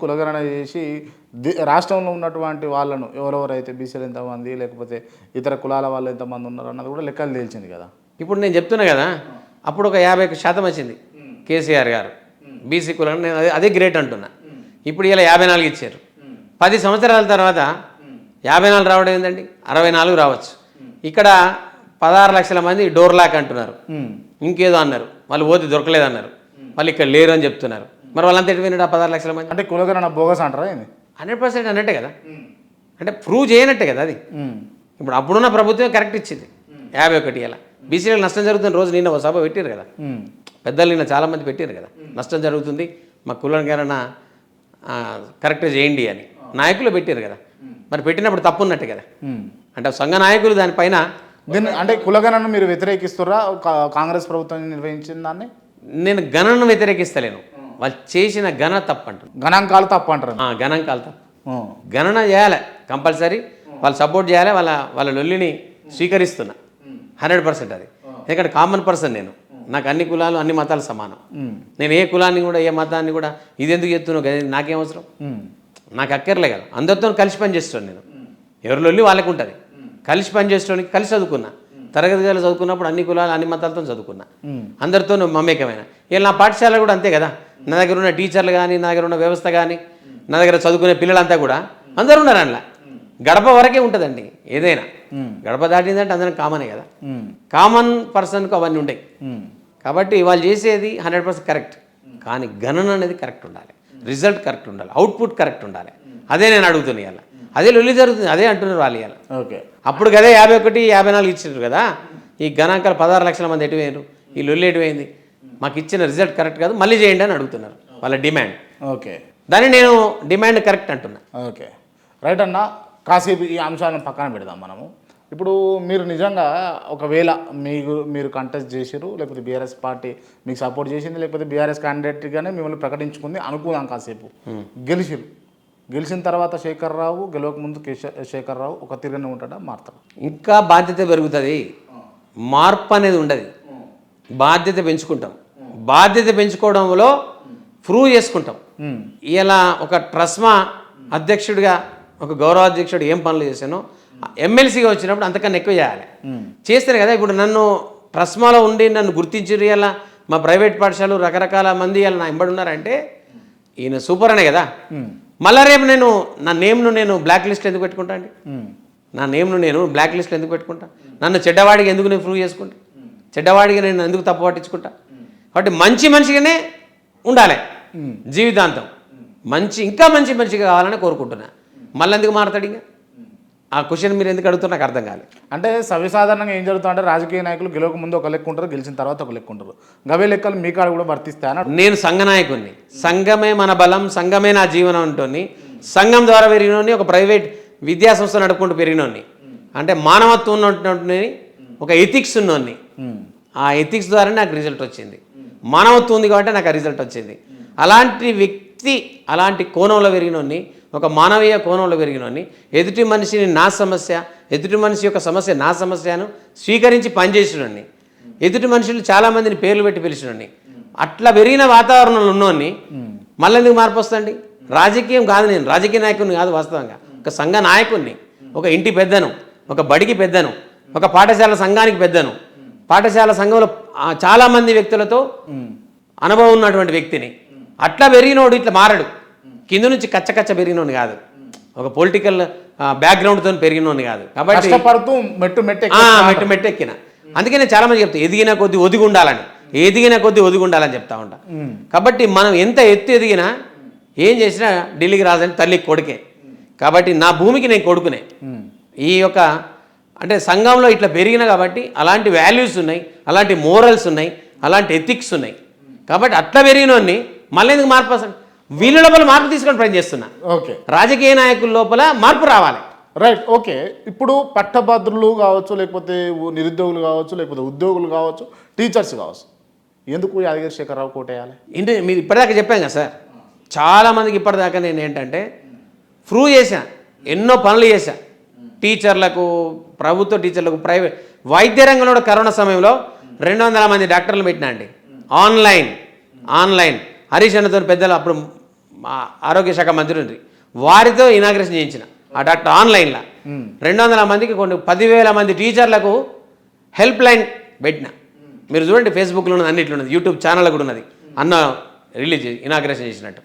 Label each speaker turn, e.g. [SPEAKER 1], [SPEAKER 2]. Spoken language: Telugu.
[SPEAKER 1] కులగణన చేసి రాష్ట్రంలో ఉన్నటువంటి వాళ్ళను ఎవరెవరైతే బీసీలు ఎంతమంది లేకపోతే ఇతర కులాల వాళ్ళు ఎంతమంది ఉన్నారు అన్నది కూడా లెక్కలు తేల్చింది కదా.
[SPEAKER 2] ఇప్పుడు నేను చెప్తున్నా కదా, అప్పుడు ఒక 50% వచ్చింది కేసీఆర్ గారు బీసీ కులం. నేను అదే గ్రేట్ అంటున్నా. ఇప్పుడు ఇలా 54 ఇచ్చారు. 10 సంవత్సరాల తర్వాత 54 రావడం ఏంటండి, 64 రావచ్చు. ఇక్కడ 16 లక్షల మంది డోర్ లాక్ అంటున్నారు, ఇంకేదో అన్నారు, వాళ్ళు పోతే దొరకలేదు అన్నారు, వాళ్ళు ఇక్కడ లేరు అని చెప్తున్నారు. మరి వాళ్ళంతా ఎటు పోయినాడు ఆ 16 లక్షల మంది?
[SPEAKER 1] అంటే కులగణన బోగస్ అంటారా?
[SPEAKER 2] 100% అన్నట్టే కదా, అంటే ప్రూవ్ చేయనట్టే కదా అది. ఇప్పుడు అప్పుడున్న ప్రభుత్వం కరెక్ట్ ఇచ్చింది 51. ఇలా బీసీలకు నష్టం జరుగుతుంది. రోజు నిన్న ఒక సభ పెట్టారు కదా పెద్దలు, నిన్న చాలామంది పెట్టారు కదా, నష్టం జరుగుతుంది మా కులంగారన్నా కరెక్ట్గా చేయండి అని నాయకులు పెట్టారు కదా. మరి పెట్టినప్పుడు తప్పు ఉన్నట్టే కదా. అంటే సంఘ నాయకులు దానిపైన
[SPEAKER 1] దీన్ని అంటే కులగణను మీరు వ్యతిరేకిస్తురా? కాంగ్రెస్ ప్రభుత్వం నిర్వహించిన దాన్ని
[SPEAKER 2] నేను గణనను వ్యతిరేకిస్తలేను, వాళ్ళు చేసిన గణ తప్పు అంటారు.
[SPEAKER 1] గణాంకాలు తప్పు అంటారు.
[SPEAKER 2] గణాంకాలు తప్పు. గణన చేయాలి కంపల్సరీ, వాళ్ళు సపోర్ట్ చేయాలి. వాళ్ళ లొల్లిని స్వీకరిస్తున్నా 100%. అది ఎందుకంటే కామన్ పర్సన్ నేను, నాకు అన్ని కులాలు అన్ని మతాలు సమానం. నేను ఏ కులాన్ని కూడా ఏ మతాన్ని కూడా ఇది ఎందుకు చెప్తున్నావు కదా, నాకేం అవసరం, నాకు అక్కర్లే కదా. అందరితో కలిసి పని చేస్తాను నేను, ఎవరి లొల్లి వాళ్ళకు ఉంటుంది. కలిసి పని చేసేవానికి కలిసి చదువుకున్నా, తరగతి గదిలో చదువుకున్నప్పుడు అన్ని కులాలు అన్ని మతాలతో చదువుకున్నా, అందరితో మమేకమైన. ఇలా నా పాఠశాల కూడా అంతే కదా, నా దగ్గర ఉన్న టీచర్లు కానీ, నా దగ్గర ఉన్న వ్యవస్థ కానీ, నా దగ్గర చదువుకునే పిల్లలంతా కూడా అందరూ ఉన్నారు. అందులో గడప వరకే ఉంటుందండి ఏదైనా. గడప దాటిందంటే అందరం కామనే కదా, కామన్ పర్సన్కు అవన్నీ ఉంటాయి. కాబట్టి వాళ్ళు చేసేది 100% కరెక్ట్. కానీ గణన అనేది కరెక్ట్ ఉండాలి, రిజల్ట్ కరెక్ట్ ఉండాలి, అవుట్పుట్ కరెక్ట్ ఉండాలి. అదే నేను అడుగుతున్నాను. ఇవాళ అదే లొల్లి జరుగుతుంది, అదే అంటున్నారు వాళ్ళు ఇవాళ.
[SPEAKER 1] ఓకే,
[SPEAKER 2] అప్పుడు కదా 51, 54 ఇచ్చారు కదా. ఈ గణాంకాలు 16 లక్షల మంది ఎటువైనారు, ఈ లొల్లి ఎటువైంది, మాకు ఇచ్చిన రిజల్ట్ కరెక్ట్ కాదు, మళ్ళీ చేయండి అని అడుగుతున్నారు వాళ్ళ డిమాండ్.
[SPEAKER 1] ఓకే,
[SPEAKER 2] దాన్ని నేను డిమాండ్ కరెక్ట్ అంటున్నా.
[SPEAKER 1] ఓకే, రైట్ అన్న. కాసేపు ఈ అంశాలను పక్కన పెడదాం మనము. ఇప్పుడు మీరు నిజంగా ఒకవేళ మీరు కంటెస్ట్ చేసారు, లేకపోతే బీఆర్ఎస్ పార్టీ మీకు సపోర్ట్ చేసింది, లేకపోతే బీఆర్ఎస్ క్యాండిడేట్గానే మిమ్మల్ని ప్రకటించుకుంది అనుకుందాం. కాసేపు గెలిచిన తర్వాత శేఖర్ రావు, గెలవక ముందు శేఖర్ రావు ఒక తిరిగినే ఉంటాడా, మారుతాడు?
[SPEAKER 2] ఇంకా బాధ్యత పెరుగుతుంది, మార్పు అనేది ఉండదు. బాధ్యత పెంచుకుంటాం, బాధ్యత పెంచుకోవడంలో ప్రూవ్ చేసుకుంటాం. ఇలా ఒక ట్రస్మా అధ్యక్షుడిగా, ఒక గౌరవాధ్యక్షుడు ఏం పనులు చేశానో ఎమ్మెల్సీగా వచ్చినప్పుడు అంతకన్నా ఎక్కువ చేయాలి. చేస్తేనే కదా. ఇప్పుడు నన్ను ట్రస్మాలో ఉండి నన్ను గుర్తించారు, ఇలా మా ప్రైవేట్ పాఠశాలలు రకరకాల మంది ఇలా నా ఎంబడి ఉన్నారంటే ఈయన సూపర్ అనే కదా. మళ్ళా రేపు నా నేమ్ను నేను బ్లాక్ లిస్ట్ ఎందుకు పెట్టుకుంటా అండి? నా నేమ్ను నేను బ్లాక్ లిస్ట్లో ఎందుకు పెట్టుకుంటా? నన్ను చెడ్డవాడికి ఎందుకు నేను ప్రూవ్ చేసుకుంటా? చెడ్డవాడికి నేను ఎందుకు తప్పు పట్టించుకుంటా? కాబట్టి మంచి మనిషిగానే ఉండాలి జీవితాంతం. ఇంకా మంచి మనిషిగా కావాలని కోరుకుంటున్నా. మళ్ళీ ఎందుకు మారుతాడు? ఇంకా ఆ క్వశ్చన్ మీరు ఎందుకు అడుగుతారు నాకు అర్థం కాలేదు.
[SPEAKER 1] అంటే సర్వసాధారణంగా ఏం జరుగుతుందంటే రాజకీయ నాయకులు గెలవక ముందు ఒక లెక్క ఉంటారు, గెలిచిన తర్వాత ఒక లెక్క ఉంటారు. గవే లెక్కలు మీ కాడ కూడా వర్తిస్తాయని.
[SPEAKER 2] నేను సంఘ నాయకుడిని, సంఘమే మన బలం, సంఘమే నా జీవనం ఉంటుంది. సంఘం ద్వారా పెరిగినోని, ఒక ప్రైవేట్ విద్యా సంస్థ నడుపుకుంటూ పెరిగినోని, అంటే మానవత్వం ఉన్నటువంటి ఒక ఎథిక్స్ ఉన్నోని. ఆ ఎథిక్స్ ద్వారా నాకు రిజల్ట్ వచ్చింది. మానవత్వం ఉంది కాబట్టి నాకు ఆ రిజల్ట్ వచ్చింది. అలాంటి వ్యక్తి, అలాంటి కోణంలో పెరిగినోని, ఒక మానవీయ కోణంలో పెరిగినోని, ఎదుటి మనిషిని నా సమస్య, ఎదుటి మనిషి యొక్క సమస్య నా సమస్యను స్వీకరించి పనిచేసినోని, ఎదుటి మనుషులు చాలామందిని పేర్లు పెట్టి పిలిచినోని, అట్లా పెరిగిన వాతావరణంలో ఉన్నోని మళ్ళీ ఎందుకు మార్పు వస్తుంది? రాజకీయం కాదు, నేను రాజకీయ నాయకుడిని కాదు, వాస్తవంగా ఒక సంఘ నాయకుడిని, ఒక ఇంటి పెద్దను, ఒక బడికి పెద్దను, ఒక పాఠశాల సంఘానికి పెద్దను, పాఠశాల సంఘంలో చాలామంది వ్యక్తులతో అనుభవం ఉన్నటువంటి వ్యక్తిని. అట్లా పెరిగినోడు ఇట్లా మారడు. కింద నుంచి కచ్చ పెరిగినోని కాదు, ఒక పొలిటికల్ బ్యాక్గ్రౌండ్తో పెరిగినోని కాదు. కాబట్టి మెట్టు ఎక్కిన. అందుకే నేను చాలామంది చెప్తాను, ఎదిగిన కొద్ది ఒదిగి ఉండాలని, ఎదిగిన కొద్ది ఒదిగి ఉండాలని చెప్తా ఉంటా. కాబట్టి మనం ఎంత ఎత్తు ఎదిగినా ఏం చేసినా ఢిల్లీకి రాజని తల్లికి కొడుకే. కాబట్టి నా భూమికి నేను కొడుకునే. ఈ యొక్క అంటే సంఘంలో ఇట్లా పెరిగిన కాబట్టి అలాంటి వాల్యూస్ ఉన్నాయి, అలాంటి మోరల్స్ ఉన్నాయి, అలాంటి ఎథిక్స్ ఉన్నాయి. కాబట్టి అట్లా పెరిగినోని మళ్ళీ ఎందుకు మార్పు వస్తుంది? వీళ్ళ లోపల మార్పు తీసుకొని పని చేస్తున్నా.
[SPEAKER 1] ఓకే,
[SPEAKER 2] రాజకీయ నాయకుల లోపల మార్పు రావాలి.
[SPEAKER 1] రైట్. ఓకే, ఇప్పుడు పట్టభద్రులు కావచ్చు, లేకపోతే నిరుద్యోగులు కావచ్చు, లేకపోతే ఉద్యోగులు కావచ్చు, టీచర్స్ కావచ్చు, ఎందుకు యాదగిరి శేఖర్ రావు కోటేయాలి?
[SPEAKER 2] అంటే మీరు ఇప్పటిదాకా చెప్పాను కదా సార్, చాలామందికి ఇప్పటిదాకా నేను ఏంటంటే ప్రూవ్ చేశా, ఎన్నో పనులు చేశా. టీచర్లకు, ప్రభుత్వ టీచర్లకు, ప్రైవేట్ వైద్య రంగంలో కరోనా సమయంలో 200 మంది డాక్టర్లు పెట్టినా అండి. ఆన్లైన్ హరీష్ అన్నతో పెద్దలు అప్పుడు మా ఆరోగ్య శాఖ మంత్రి ఉంది, వారితో ఇనాగ్రేషన్ చేయించిన ఆ డాక్టర్ ఆన్లైన్లో 200 మందికి కొన్ని 10,000 మంది టీచర్లకు హెల్ప్ లైన్ పెట్టిన. మీరు చూడండి, ఫేస్బుక్లో ఉన్నది, అన్నిట్లో ఉన్నది, యూట్యూబ్ ఛానల్ కూడా ఉన్నది, అన్న రిలీజ్ ఇనాగ్రేషన్ చేసినట్టు.